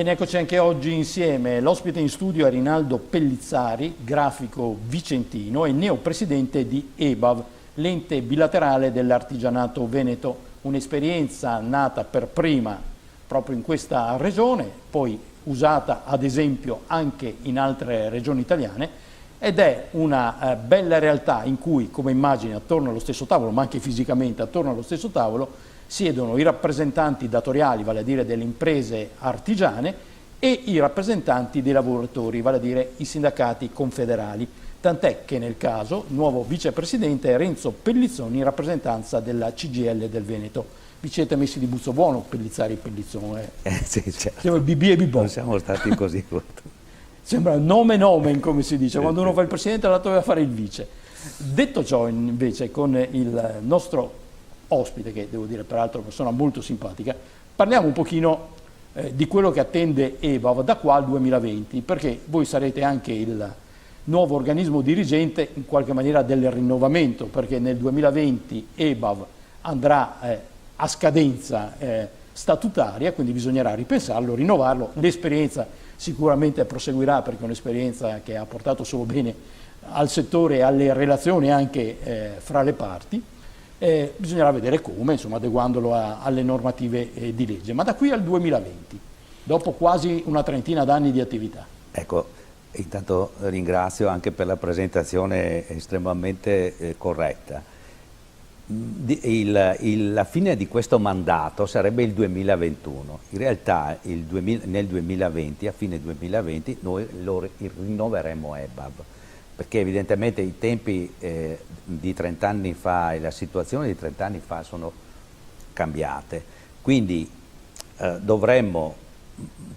Bene, eccoci anche oggi insieme. L'ospite in studio è Rinaldo Pellizzari, grafico vicentino e neopresidente di EBAV, l'ente bilaterale dell'artigianato veneto, un'esperienza nata per prima proprio in questa regione, poi usata ad esempio anche in altre regioni italiane, ed è una bella realtà in cui, come immagini, attorno allo stesso tavolo, ma anche fisicamente attorno allo stesso tavolo, siedono i rappresentanti datoriali, vale a dire delle imprese artigiane, e i rappresentanti dei lavoratori, vale a dire i sindacati confederali. Tant'è che nel caso il nuovo vicepresidente è Renzo Pellizzoni, in rappresentanza della CGIL del Veneto. Vi siete messi di buzzo buono, Pellizzari e Pellizzoni. Sì, certo. Siamo BB e Bibò. Non siamo stati così. Sembra nome nomen, come si dice, quando uno fa il presidente allora doveva fare il vice. Detto ciò, invece, con il nostro ospite, che devo dire peraltro è una persona molto simpatica, parliamo un pochino di quello che attende EBAV da qua al 2020, perché voi sarete anche il nuovo organismo dirigente in qualche maniera del rinnovamento, perché nel 2020 EBAV andrà a scadenza statutaria, quindi bisognerà ripensarlo, rinnovarlo. L'esperienza sicuramente proseguirà, perché è un'esperienza che ha portato solo bene al settore e alle relazioni anche fra le parti. Bisognerà vedere come, insomma, adeguandolo alle normative di legge. Ma da qui al 2020, dopo quasi una trentina d'anni di attività. Ecco, intanto ringrazio anche per la presentazione estremamente corretta. La fine di questo mandato sarebbe il 2021. In realtà nel 2020, a fine 2020, noi lo rinnoveremo EBAV, perché evidentemente i tempi di 30 anni fa e la situazione di 30 anni fa sono cambiate, quindi dovremmo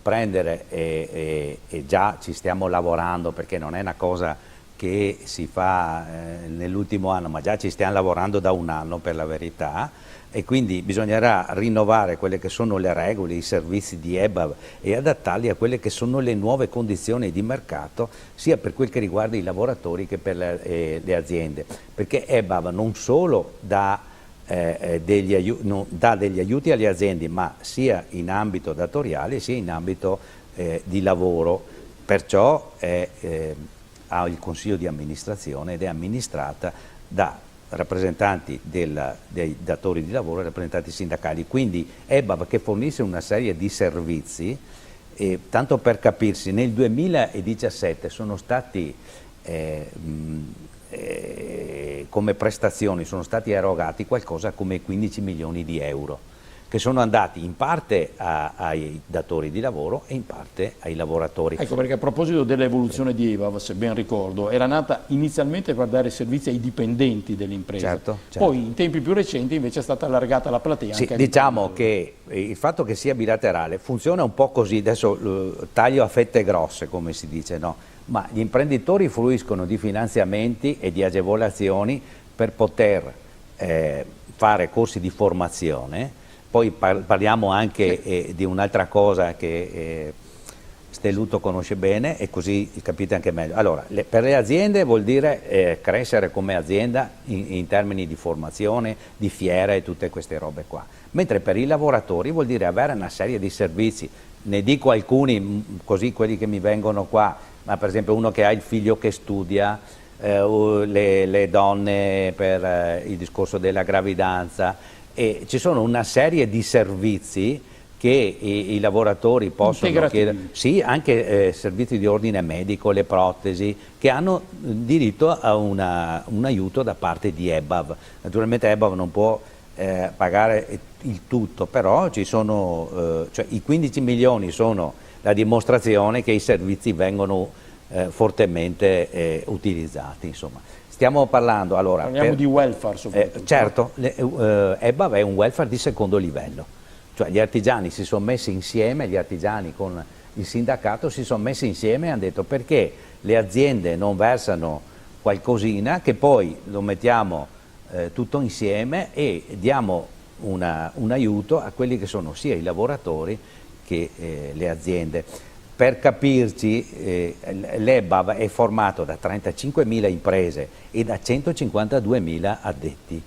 prendere e già ci stiamo lavorando, perché non è una cosa che si fa nell'ultimo anno, ma già ci stiamo lavorando da un anno per la verità, e quindi bisognerà rinnovare quelle che sono le regole, i servizi di EBAV e adattarli a quelle che sono le nuove condizioni di mercato, sia per quel che riguarda i lavoratori che per le aziende, perché EBAV non solo dà degli aiuti alle aziende, ma sia in ambito datoriale sia in ambito di lavoro, perciò ha il consiglio di amministrazione ed è amministrata da rappresentanti dei datori di lavoro e rappresentanti sindacali. Quindi EBAV, che fornisce una serie di servizi, tanto per capirsi, nel 2017 sono stati come prestazioni sono stati erogati qualcosa come 15 milioni di euro, che sono andati in parte ai datori di lavoro e in parte ai lavoratori. Ecco, perché a proposito dell'evoluzione di EBAV, se ben ricordo, era nata inizialmente per dare servizi ai dipendenti delle imprese, certo. Poi in tempi più recenti invece è stata allargata la platea. Sì, anche diciamo che il fatto che sia bilaterale funziona un po' così, adesso taglio a fette grosse, come si dice, no? Ma gli imprenditori fruiscono di finanziamenti e di agevolazioni per poter fare corsi di formazione. Poi parliamo anche di un'altra cosa che Stelluto conosce bene, e così capite anche meglio. Allora, per le aziende vuol dire crescere come azienda in termini di formazione, di fiere e tutte queste robe qua. Mentre per i lavoratori vuol dire avere una serie di servizi. Ne dico alcuni, così quelli che mi vengono qua, ma per esempio uno che ha il figlio che studia, le donne per il discorso della gravidanza, e ci sono una serie di servizi che i lavoratori possono chiedere, sì, anche servizi di ordine medico, le protesi, che hanno diritto a un aiuto da parte di EBAV. Naturalmente EBAV non può pagare il tutto, però ci sono, cioè i 15 milioni sono la dimostrazione che i servizi vengono fortemente utilizzati, insomma. Stiamo parlando, allora, parliamo di welfare soprattutto. Certo, EBAV è un welfare di secondo livello, cioè gli artigiani si sono messi insieme, gli artigiani con il sindacato si sono messi insieme e hanno detto: perché le aziende non versano qualcosina, che poi lo mettiamo tutto insieme e diamo un aiuto a quelli che sono sia i lavoratori che le aziende. Per capirci, l'EBAV è formato da 35.000 imprese e da 152.000 addetti,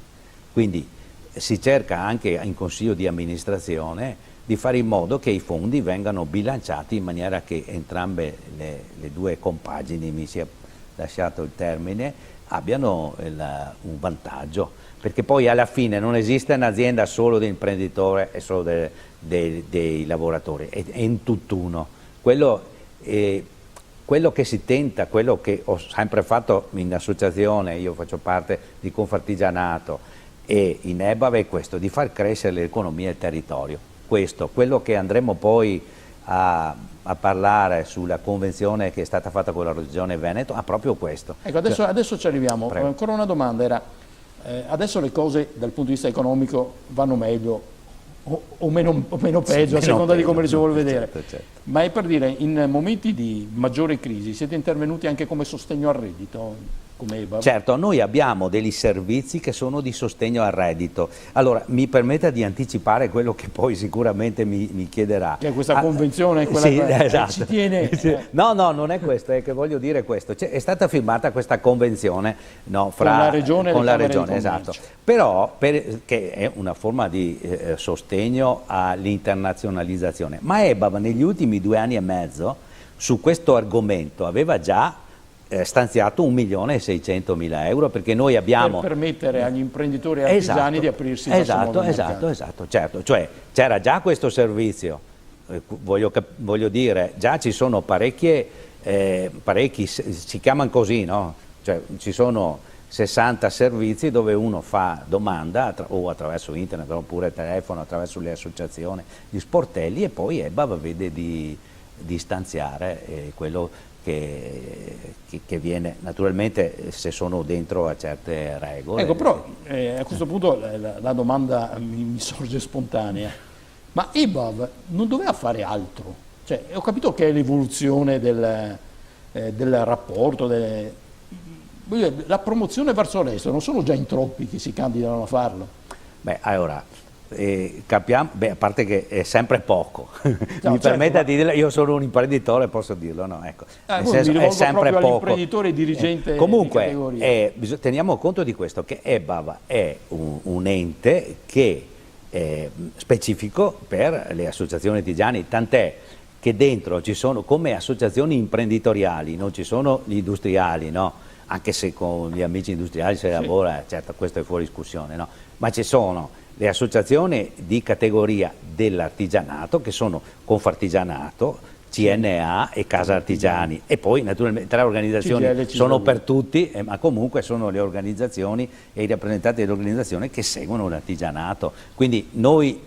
quindi si cerca anche in consiglio di amministrazione di fare in modo che i fondi vengano bilanciati in maniera che entrambe le due compagini, mi sia lasciato il termine, abbiano un vantaggio, perché poi alla fine non esiste un'azienda solo dell'imprenditore e solo dei lavoratori, è in tutt'uno. Quello che si tenta, quello che ho sempre fatto in associazione, io faccio parte di Confartigianato e in EBAV, è questo, di far crescere l'economia e il territorio. Quello che andremo poi a parlare sulla convenzione che è stata fatta con la Regione Veneto ha proprio questo. Ecco, adesso ci arriviamo. Prego. Ancora una domanda era, adesso le cose dal punto di vista economico vanno meglio o meno peggio, a seconda di come le si vuole vedere. Certo. Ma è per dire, in momenti di maggiore crisi siete intervenuti anche come sostegno al reddito? Come EBAV? Certo, noi abbiamo degli servizi che sono di sostegno al reddito. Allora, mi permetta di anticipare quello che poi sicuramente mi chiederà. Che è questa convenzione, quella sì, che esatto. ci tiene... No, non è questo, è che voglio dire questo. È stata firmata questa convenzione, no, fra, con la Regione con e la le Camere Regione, di esatto. Commercio. Però, che è una forma di sostegno all'internazionalizzazione. Ma EBAV negli ultimi 2 anni e mezzo su questo argomento aveva già stanziato 1.600.000 euro, perché noi abbiamo... Per permettere agli imprenditori artigiani di aprirsi al nuovo mercato. Esatto, certo. Cioè c'era già questo servizio, voglio dire, già ci sono parecchi, si chiamano così, no? Cioè ci sono 60 servizi dove uno fa domanda o attraverso internet oppure telefono, attraverso le associazioni, gli sportelli, e poi EBAV vede di stanziare quello che viene, naturalmente se sono dentro a certe regole. Ecco, però a questo punto la domanda mi sorge spontanea, ma EBAV non doveva fare altro? Cioè, ho capito che è l'evoluzione del rapporto, la promozione verso l'estero, non sono già in troppi che si candidano a farlo? Beh, allora, capiamo, a parte che è sempre poco, No, mi certo, permetta di dirlo, io sono un imprenditore, posso dirlo, no? Ecco, nel senso, mi è sempre poco. All'imprenditore dirigente Comunque, di categoria. teniamo conto di questo, che EBAV è un ente che è specifico per le associazioni artigiane, tant'è che dentro ci sono, come associazioni imprenditoriali, non ci sono gli industriali, no? Anche se con gli amici industriali si lavora, certo, questo è fuori discussione, no? Ma ci sono le associazioni di categoria dell'artigianato, che sono Confartigianato, CNA e Casa Artigiani, e poi naturalmente 3 organizzazioni CGL, sono per tutti, ma comunque sono le organizzazioni e i rappresentanti dell'organizzazione che seguono l'artigianato. Quindi noi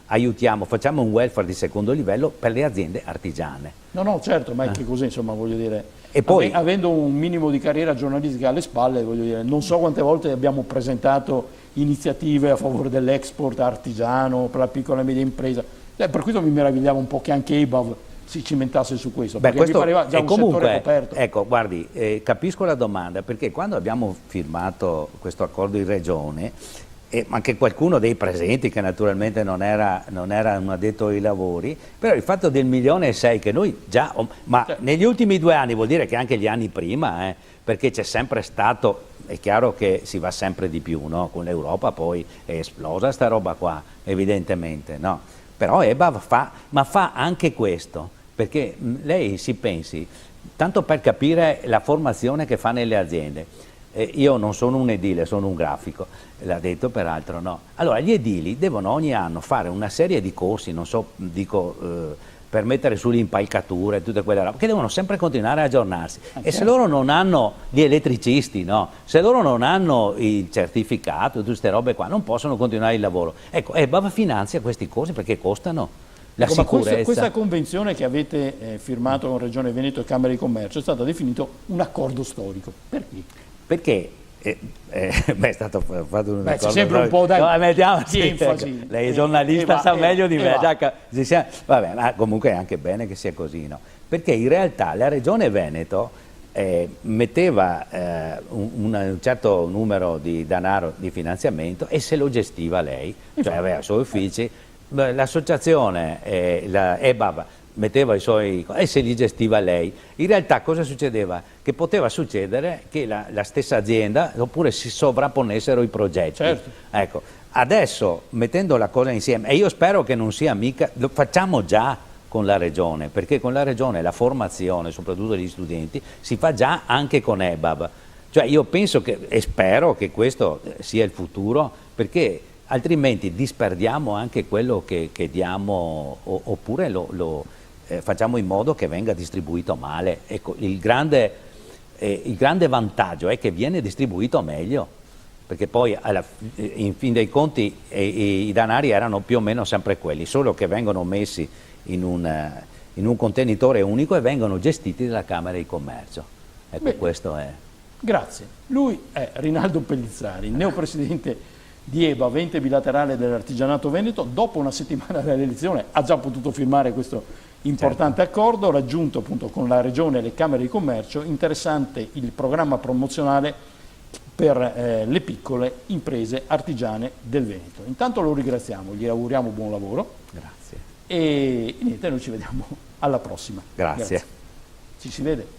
aiutiamo, facciamo un welfare di secondo livello per le aziende artigiane. No, certo, ma è che così, insomma, voglio dire, E poi, avendo un minimo di carriera giornalistica alle spalle, voglio dire, non so quante volte abbiamo presentato iniziative a favore dell'export artigiano, per la piccola e media impresa. Per questo mi meravigliava un po' che anche EBAV si cimentasse su questo, perché mi pareva già un settore coperto. Ecco, guardi, capisco la domanda, perché quando abbiamo firmato questo accordo in Regione, e anche qualcuno dei presenti, che naturalmente non era un addetto ai lavori, però il fatto del 1,6 milioni che noi già, ma negli ultimi 2 anni vuol dire che anche gli anni prima, perché c'è sempre stato, è chiaro che si va sempre di più, no? Con l'Europa poi è esplosa sta roba qua, evidentemente, no? Però EBAV fa anche questo, perché lei si pensi, tanto per capire la formazione che fa nelle aziende. Io non sono un edile, sono un grafico, l'ha detto peraltro, no? Allora, gli edili devono ogni anno fare una serie di corsi, non so, per mettere sulle impalcature e tutte quelle robe, che devono sempre continuare a aggiornarsi. E se loro non hanno gli elettricisti, no? Se loro non hanno il certificato, tutte queste robe qua, non possono continuare il lavoro. Ecco, EBAV finanzia questi corsi perché costano. La sicurezza. Questa convenzione che avete firmato con Regione Veneto e Camera di Commercio è stata definito un accordo storico. Perché? Perché è stato fatto un accordo. C'è sempre un po' di enfasi. Lei è giornalista, sa meglio di me. Vabbè, ma comunque è anche bene che sia così, no? Perché in realtà la Regione Veneto metteva un certo numero di denaro di finanziamento e se lo gestiva lei, cioè aveva i suoi uffici. L'associazione, la EBAV, metteva i suoi e se li gestiva lei. In realtà cosa succedeva? Che poteva succedere che la stessa azienda oppure si sovrapponessero i progetti. Certo. Ecco, adesso mettendo la cosa insieme, e io spero che non sia mica, lo facciamo già con la Regione, perché con la Regione la formazione, soprattutto degli studenti, si fa già anche con EBAB. Cioè io penso che, e spero che questo sia il futuro, perché altrimenti disperdiamo anche quello che diamo, oppure facciamo in modo che venga distribuito male. Ecco, il grande vantaggio è che viene distribuito meglio, perché poi in fin dei conti i denari erano più o meno sempre quelli, solo che vengono messi in un contenitore unico e vengono gestiti dalla Camera di Commercio. Ecco, beh, questo è. Grazie. Lui è Rinaldo Pellizzari, neopresidente di EBAB, ente bilaterale dell'artigianato veneto. Dopo una settimana dall'elezione ha già potuto firmare questo importante accordo raggiunto appunto con la Regione e le Camere di Commercio. Interessante il programma promozionale per le piccole imprese artigiane del Veneto. Intanto lo ringraziamo, gli auguriamo buon lavoro. Grazie. E niente, noi ci vediamo alla prossima. Grazie. Ci si vede.